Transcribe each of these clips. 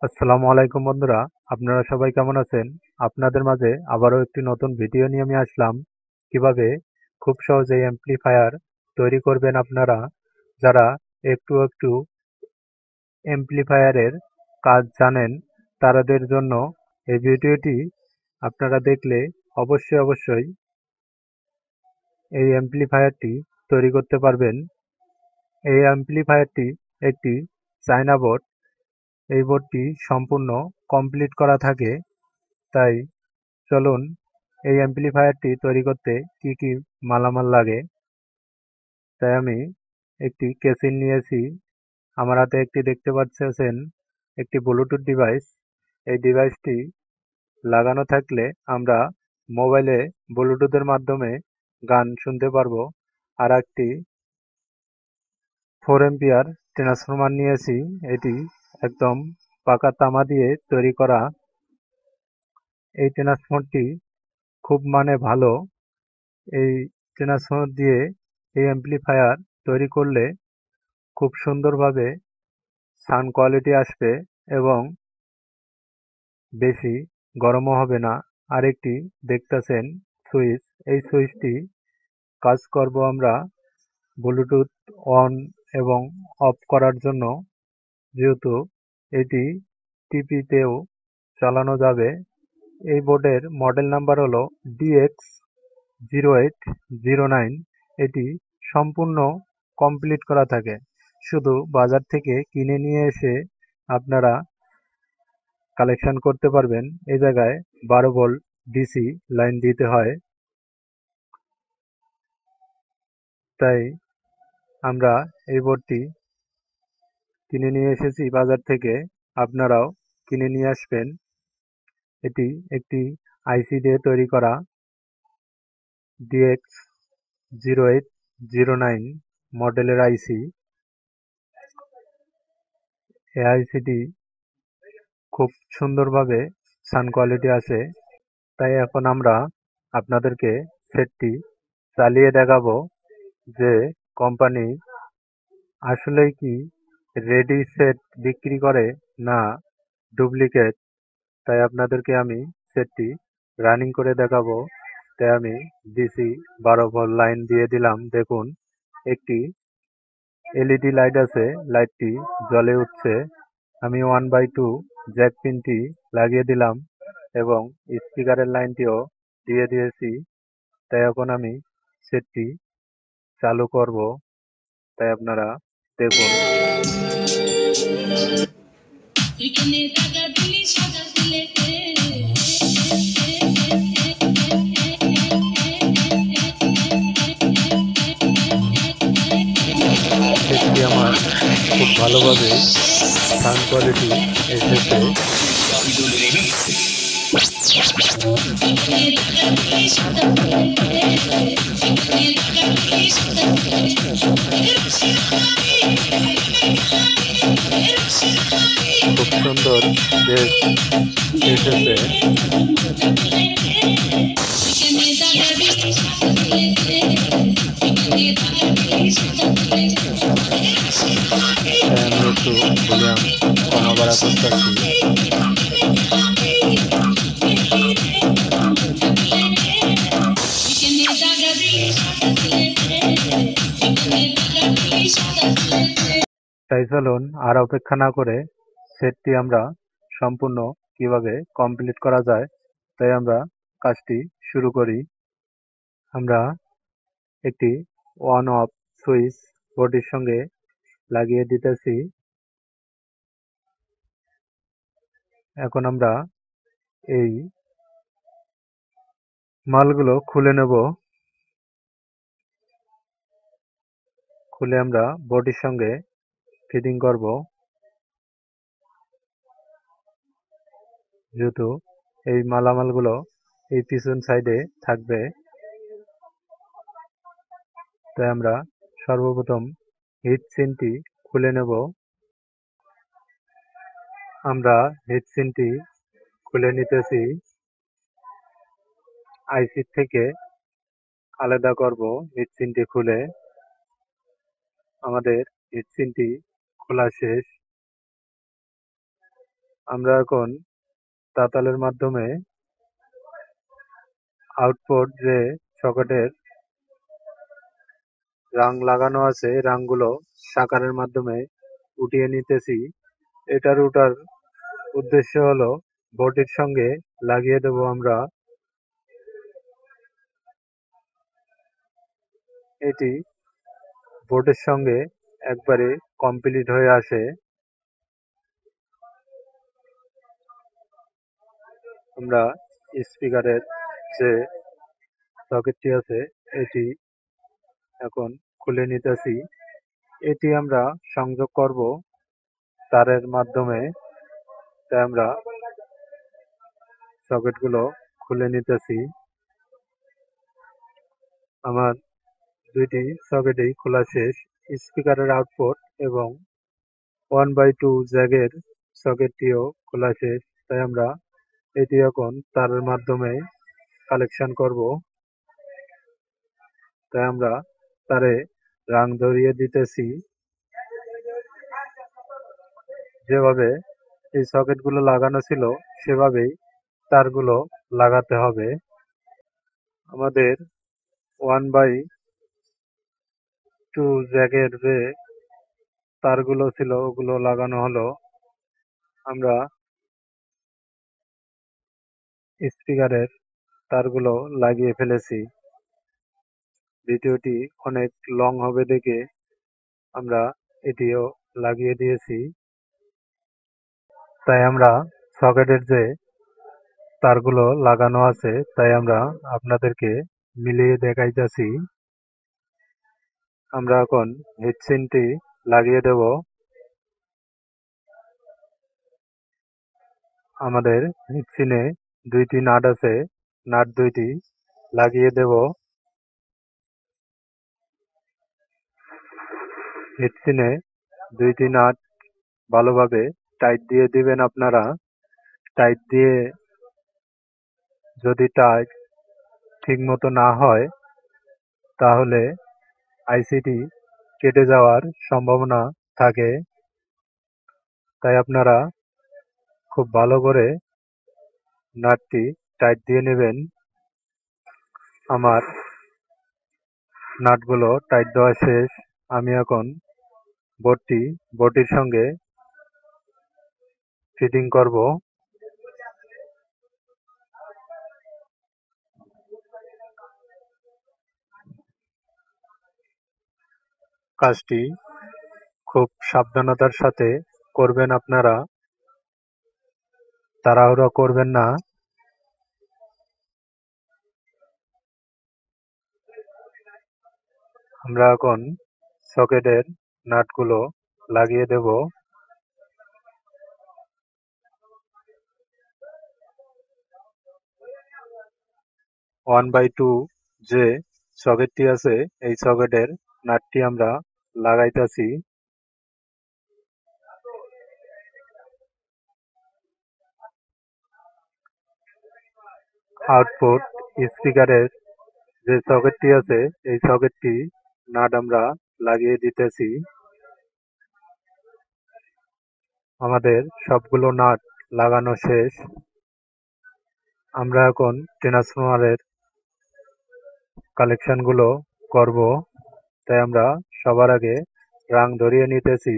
আসসালামু আলাইকুম বন্ধুরা, আপনারা সবাই কেমন আছেন? আপনাদের মাঝে আবারও একটি নতুন ভিডিও নিয়ে আমি আসলাম। কিভাবে খুব সহজেই অ্যাম্প্লিফায়ার তৈরি করবেন আপনারা যারা একটু একটু অ্যাম্প্লিফায়ারের কাজ জানেন তাদের জন্য এই ভিডিওটি আপনারা দেখলে অবশ্যই এই অ্যাম্প্লিফায়ারটি তৈরি করতে পারবেন। এই অ্যাম্প্লিফায়ারটি একটি চায়না বোর্ড। এই বোর্ডটি সম্পূর্ণ কমপ্লিট করা থাকে। তাই চলুন এই অ্যাম্প্লিফায়ারটি তৈরি করতে কি কি মালামাল লাগে। তাই আমি একটি কেসিন নিয়েছি। আমার হাতে একটি দেখতে পাচ্ছেন একটি ব্লুটুথ ডিভাইস। এই ডিভাইসটি লাগানো থাকলে আমরা মোবাইলে ব্লুটুথের মাধ্যমে গান শুনতে পারবো। আর একটি 4 এম্পিয়ার ট্রান্সফরমার নিয়েছি। এটি একদম পাকা তামা দিয়ে তৈরি করা। এই ট্রান্সফরমারটি খুব ভালো। এই ট্রান্সফরমার দিয়ে এই অ্যাম্প্লিফায়ার তৈরি করলে খুব সুন্দরভাবে সাউন্ড কোয়ালিটি আসবে এবং বেশি গরমও হবে না। আরেকটি দেখতেছেন সুইচ। এই সুইচটি কাজ করব আমরা ব্লুটুথ অন এবং অফ করার জন্য, যেহেতু এটি টিপিতেও চালানো যাবে। এই বোর্ডের মডেল নাম্বার হলো DX0809। এটি সম্পূর্ণ কমপ্লিট করা থাকে। শুধু বাজার থেকে কিনে নিয়ে এসে আপনারা কালেকশন করতে পারবেন। এই জায়গায় 12 ভোল্ট ডিসি লাইন দিতে হয়। তাই আমরা এই বোর্ডটি কিনে নিয়ে এসেছি বাজার থেকে। আপনারাও কিনে নিয়ে আসবেন। এটি একটি আইসি দিয়ে তৈরি করা DX0809 মডেলের আইসি। এই আইসিটি খুব সুন্দরভাবে সাউন্ড কোয়ালিটি আসে। তাই এখন আমরা আপনাদেরকে সেটটি চালিয়ে দেখাবো যে কোম্পানি আসলেই কি রেডি সেট বিক্রি করে না ডুপ্লিকেট। তাই আপনাদেরকে আমি সেটটি রানিং করে দেখাবো। তাই আমি ডিসি 12 ভোল্ট লাইন দিয়ে দিলাম। দেখুন একটি এলইডি লাইট আছে, লাইটটি জ্বলে উঠছে। আমি 1/2 জ্যাক পিনটি লাগিয়ে দিলাম এবং স্পিকারের লাইনটিও দিয়ে দিয়েছি। তাই এখন আমি সেটটি চালু করব। তাই আপনারা দেখুন। সেটটি আমার খুব ভালোভাবে সাউন্ড কোয়ালিটি এসেছে। খুব সুন্দর বেশ এসেছে। আমি একটু ভলিউম কমা বাড়া করতেছি। তাই চলুন আর অপেক্ষা না করে সেটটি আমরা সম্পূর্ণ কিভাবে কমপ্লিট করা যায়, তাই আমরা কাজটি শুরু করি। আমরা একটি অন অফ সুইচ বোর্ডের সঙ্গে লাগিয়ে দিতেছি। এখন আমরা এই মালগুলো খুলে নেব। খুলে আমরা বোর্ডের সঙ্গে ফিটিং করব। যেহেতু এই মালামালগুলো এই পিছন সাইডে থাকবে, তাই আমরা সর্বপ্রথম হিট সিনটি খুলে নেব। আমরা হিট সিনটি খুলে নিতেছি। আইসি থেকে আলাদা করব হিট সিনটি খুলে। আমাদের হিট সিনটি খোলা শেষ। আমরা এখন তাতালের মাধ্যমে আউটপুট যে সকেটের রাং লাগানো আছে রাংগুলো সাকারের মাধ্যমে উঠিয়ে নিতেছি। এটার উঠার উদ্দেশ্য হলো বোর্ডের সঙ্গে লাগিয়ে দেব আমরা। এটি বোর্ডের সঙ্গে একবারে কমপ্লিট হয়ে আসে। আমরা স্পিকারের যে সকেটটি আছে এটি এখন খুলে নিতেছি। এটি আমরা সংযোগ করব তারের মাধ্যমে, তাই আমরা সকেটগুলো খুলে নিতেছি। আমার দুইটি সকেটই খোলা শেষ। স্পিকারের আউটপুট এবং 1/2 জ্যাকের সকেটটিও খোলা শেষ, তাই আমরা এটি এখন তারের মাধ্যমে কালেকশন করব। তাই আমরা তারে রাং ধরিয়ে দিতেছি। যেভাবে এই সকেটগুলো লাগানো ছিল সেভাবেই তারগুলো লাগাতে হবে। আমাদের 1/2 জ্যাকের যে তারগুলো ছিল ওগুলো লাগানো হলো। আমরা স্পিকারের তারগুলো লাগিয়ে ফেলেছি। ভিডিওটি অনেক লং হবে দেখে আমরা এটিও লাগিয়ে দিয়েছি। তাই আমরা সকেটের যে তারগুলো লাগানো আছে তাই আমরা আপনাদেরকে মিলিয়ে দেখাইতেছি। আমরা এখন হিটসিনটি লাগিয়ে দেব। আমাদের হিটসিনে দুইটি নাট আছে, নাট দুইটি লাগিয়ে দেব। হিটসিনে দুইটি নাট ভালোভাবে টাইট দিয়ে দিবেন আপনারা। টাইট দিয়ে যদি টাইট ঠিক মতো না হয় তাহলে আইসিটি কেটে যাওয়ার সম্ভাবনা থাকে। তাই আপনারা খুব ভালো করে নাটটি টাইট দিয়ে নেবেন। আমার নাটগুলো টাইট দেওয়া শেষ। আমি এখন বোর্ডটির সঙ্গে ফিটিং করব। কাজটি খুব সাবধানতার সাথে করবেন আপনারা, তাড়াহুড়ো করবেন না। আমরা এখন সকেটের নাটগুলো লাগিয়ে দেব। 1/2 যে সকেটটি আছে এই সকেটের নাটটি আমরা লাগাইতেছি। আউটপুট স্পিকারের যে সকেটটি আছে এই সকেটটি নাট আমরা লাগিয়ে দিতেছি। আমাদের সবগুলো নাট লাগানো শেষ। আমরা এখন ট্রান্সফরমারের কালেকশনগুলো করব। তাই আমরা সবার আগে রাং ধরিয়ে নিতেছি।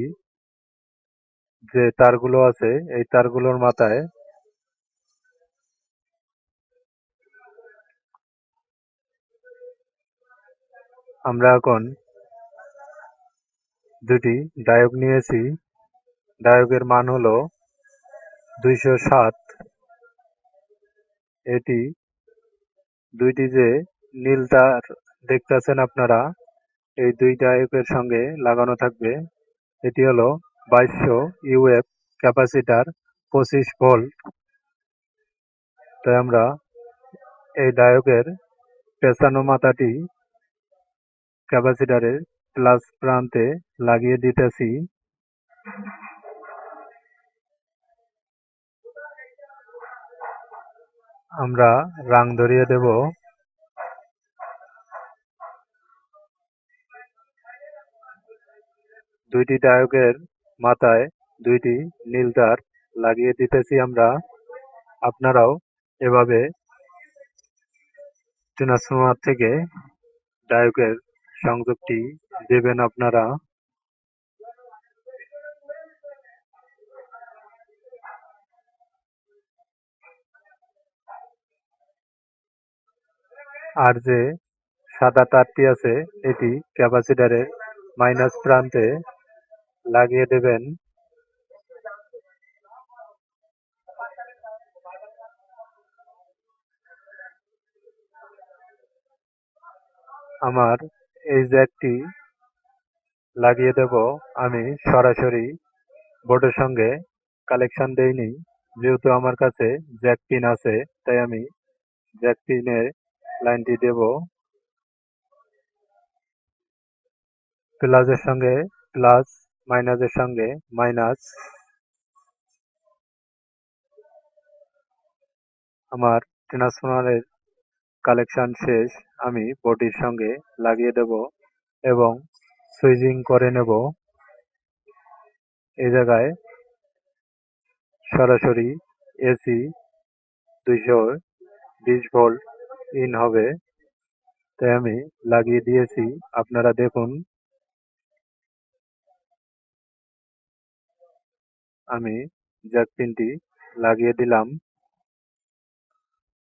যে তারগুলো আছে এই তারগুলোর মাথায় আমরা এখন দুটি ডায়োগ নিয়েছি। ডায়োগের মান হলো 207। এটি দুইটি যে নীল তার দেখতেছেন আপনারা এই দুই ডায়োগের সঙ্গে লাগানো থাকবে। এটি হলো 2200 ইউএফ ক্যাপাসিটার 25 ভোল্ট। তাই আমরা এই ডায়োগের পেছানো মাথাটি ক্যাপাসিটারের প্লাস প্রান্তে লাগিয়ে দিতেছি। আমরা রাং ধরিয়ে দেব। দুইটি ডায়োগের মাথায় দুইটি নীল তার লাগিয়ে দিতেছি আমরা। আপনারাও এভাবে ট্রান্সফরমার থেকে ডায়োডের সংযোগটি দেবেন আপনারা। আর যে সাদা তারটি আছে এটি ক্যাপাসিটরের মাইনাস প্রান্তে লাগিয়ে দেবেন। আমার এই জ্যাকটি লাগিয়ে দেব আমি সরাসরি বোর্ডের সঙ্গে কালেকশন দেইনি, যেহেতু আমার কাছে জ্যাক পিন আছে তাই আমি জ্যাক পিনের লাইনটি দেব। প্লাসের সঙ্গে প্লাস, মাইনাসের সঙ্গে মাইনাস। আমার ট্রান্সফরমারের কালেকশন শেষ, আমি বোর্ডের সঙ্গে লাগিয়ে দেব এবং সুইচিং করে নেব। এই জায়গায় সরাসরি এসি 220 ভোল্ট ইন হবে, তাই আমি লাগিয়ে দিয়েছি। আপনারা দেখুন, আমি জ্যাক পিনটি লাগিয়ে দিলাম।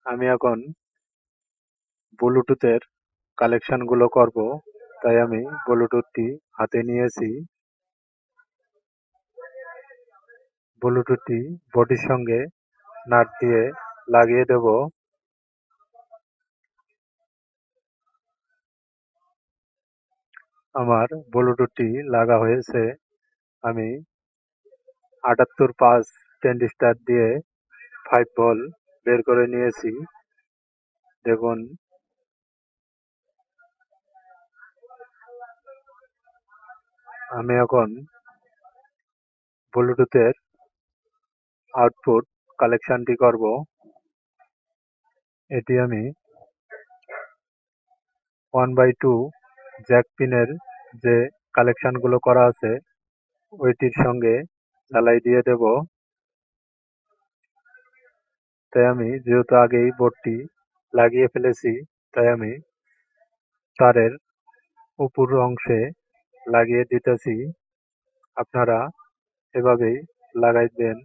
আমি এখন ব্লুটুথের কালেকশন গুলো করব, তাই আমি ব্লুটুথটি হাতে নিয়েছি। ব্লুটুথটি বডির সঙ্গে নাট দিয়ে লাগিয়ে দেব। আমার ব্লুটুথটি লাগা হয়েছে। আমি 78.5 ট্রানজিস্টর দিয়ে 5 ভোল্ট বের করে নিয়েছি। দেখুন, আমি এখন ব্লুটুথের আউটপুট কালেকশনটি করব। এটি আমি 1/2 জ্যাক পিনের যে কালেকশন গুলো করা আছে ওইটির সঙ্গে ঢালাই দিয়ে দেব। তাই আমি যেহেতু আগেই বোর্ডটি লাগিয়ে ফেলেছি, তাই আমি তারের উপর অংশে লাগিয়ে দিতেছি। আপনারা এভাবেই লাগাইবেন।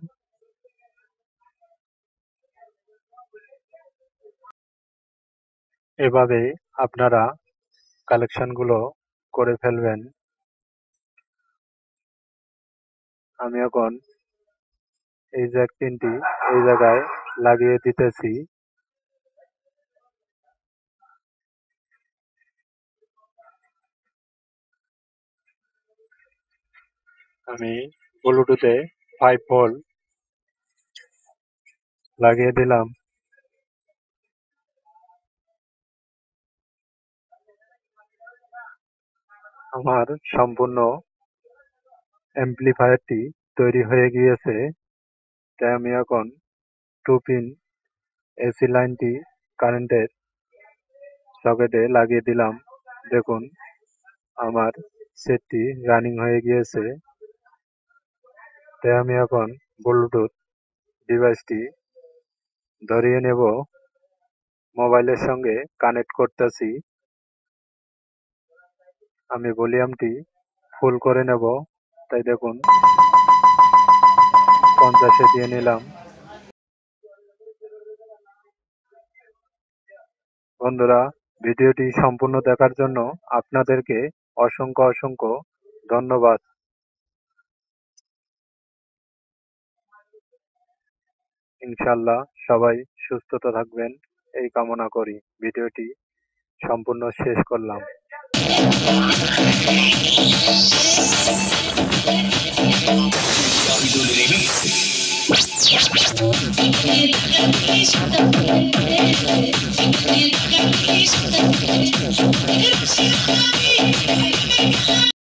এভাবে আপনারা কালেকশন গুলো করে ফেলবেন। আমি এখন এই জ্যাক পিনটি এই জায়গায় লাগিয়ে দিতেছি। আমি ব্লুটুথে 5 ভোল্ট লাগিয়ে দিলাম। আমার সম্পূর্ণ অ্যাম্প্লিফায়ারটি তৈরি হয়ে গিয়েছে, তাই আমি এখন 2 পিন এসি লাইনটি কারেন্টের সকেটে লাগিয়ে দিলাম। দেখুন, আমার সেটটি রানিং হয়ে গিয়েছে। তাই আমি এখন ব্লুটুথ ডিভাইসটি ধরিয়ে নেব, মোবাইলের সঙ্গে কানেক্ট করতেছি। আমি ভলিউমটি ফুল করে নেব, তাই দেখুন 50-এ দিয়ে নিলাম। বন্ধুরা, ভিডিওটি সম্পূর্ণ দেখার জন্য আপনাদেরকে অসংখ্য অসংখ্য ধন্যবাদ। ইনশাআল্লাহ সবাই সুস্থতা থাকবেন এই কামনা করি। ভিডিওটি সম্পূর্ণ শেষ করলাম।